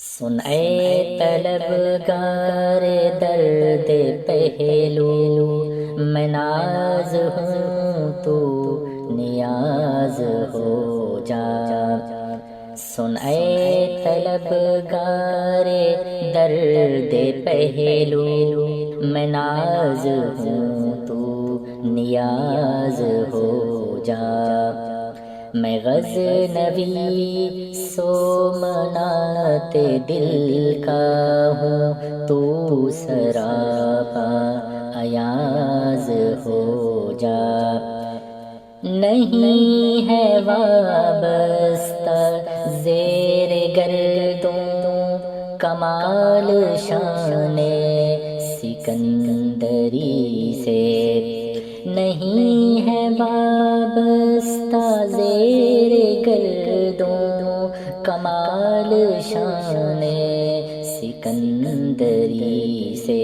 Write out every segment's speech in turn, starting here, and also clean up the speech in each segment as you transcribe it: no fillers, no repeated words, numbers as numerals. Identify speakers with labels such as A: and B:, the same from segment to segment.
A: سن اے طلبگار درد پہلو، میں ناز ہوں تو نیاز ہو جا۔ سن اے طلبگار درد پہلو، میں ناز ہوں تو نیاز ہو جا۔ میں غزنوی سومنات دل کا ہوں، تو سراپا ایاز ہو جا۔ نہیں ہے وابستہ زیر گردوں کمال شان سکندری سے، نہیں ہے وابستہ زیر گردوں کمال شان سکندری سے۔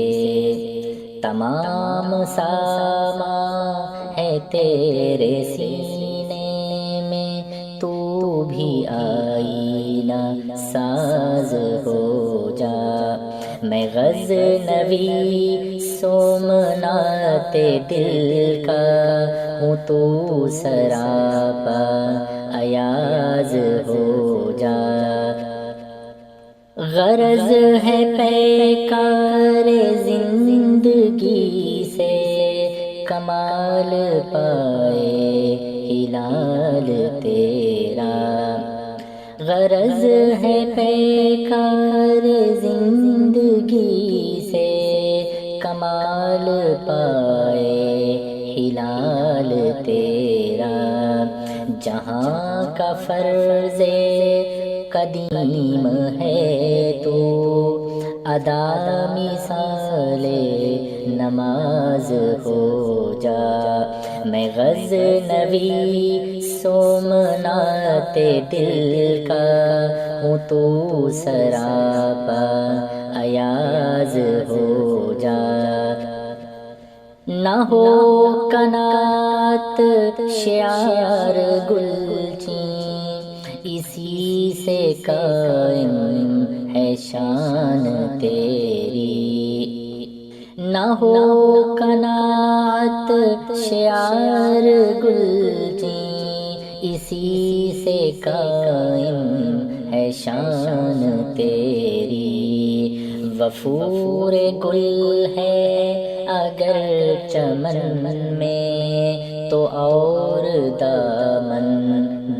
A: تمام سامان ہے تیرے سینے میں، تو بھی آئینہ ساز ہو جا۔ میں غزنوی سومنات دل کا ہوں، تو سراپا ایاز ہو جا۔ غرض ہے پیکار زندگی سے، کمال پائے ہلال تیرا۔ غرض ہے پیکار زندگی سے، کمال پائے ہلال تیرا۔ جہاں کا فرض قدیم ہے تو ادا مثال نماز ہو جا۔ میں غزنوی سومنات دل کا ہوں، تو سراپا ایاز ہو جا۔ نہ ہو قناعت شعار گلچین، اسی سے قائم ہے شان تیری۔ نہ ہو قناعت شعار گلچین، اسی سے قائم ہے شان تیری۔ وفور گل ہے اگر چمن میں، تو اور دامن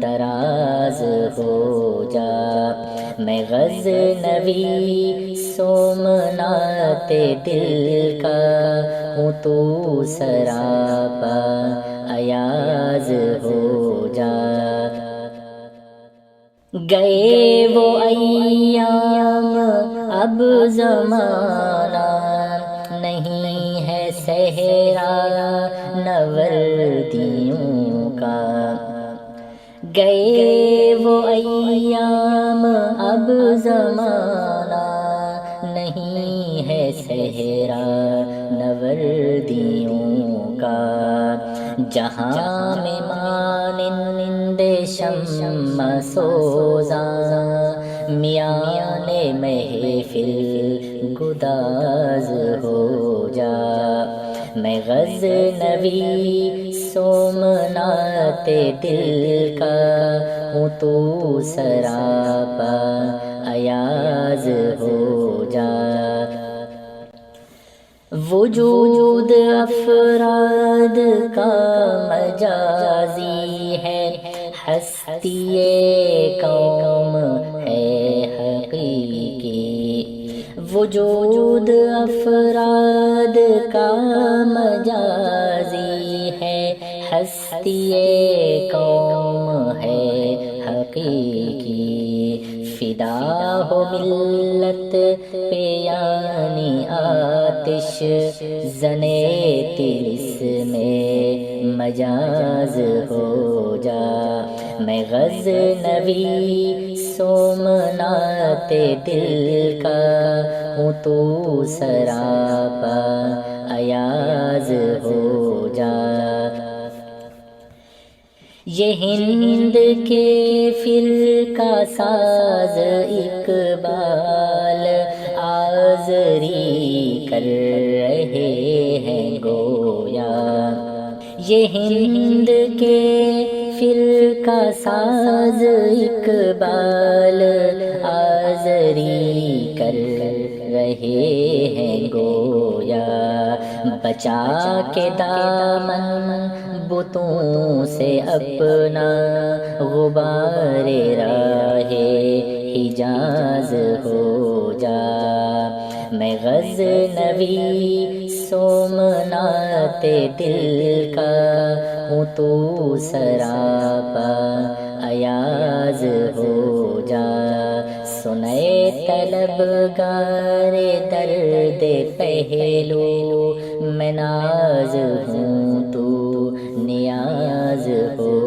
A: دراز ہو جا۔ میں غزنوی سومنات دل کا ہوں، تو سراپا ایاز ہو جا۔ گئے وہ ایام اب زمانہ نہیں ہے صحرا نوردیوں کا۔ گئے وہ ایام اب زمانہ نہیں ہے صحرا نوردیوں کا۔ جہاں میں مانند شمع سوزاں میان محفل گداز ہو جا۔ میں غزنوی سومنات دل کا ہوں، تو سراپا ایاز ہو جا۔ وجود افراد کا مجازی ہے، ہستی قوم ہے حقیقی۔ وجود افراد کا مجازی ہے، ہستی قوم ہے حقیقی۔ فدا ہو ملت پہ یعنی آتش زنے طلسم میں مجاز ہو جا۔ میں غزنوی سومنات دل کا ہوں، تو سراپا ایاز ہو جا۔ یہ ہند کے فرقہ ساز اقبال آزری کر رہے ہیں گویا، یہ ہند کے فرقہ ساز اقبال آزری کر رہے ہیں گویا، بچا کے دامن بتوں سے اپنا غبار راہ حجاز ہو جا، میں غزنوی سومنات دل کا ہوں، تو سراپا ایاز ہو جا، سنے طلبگار درد پہلو، میں ناز ہوں تو نیاز ہو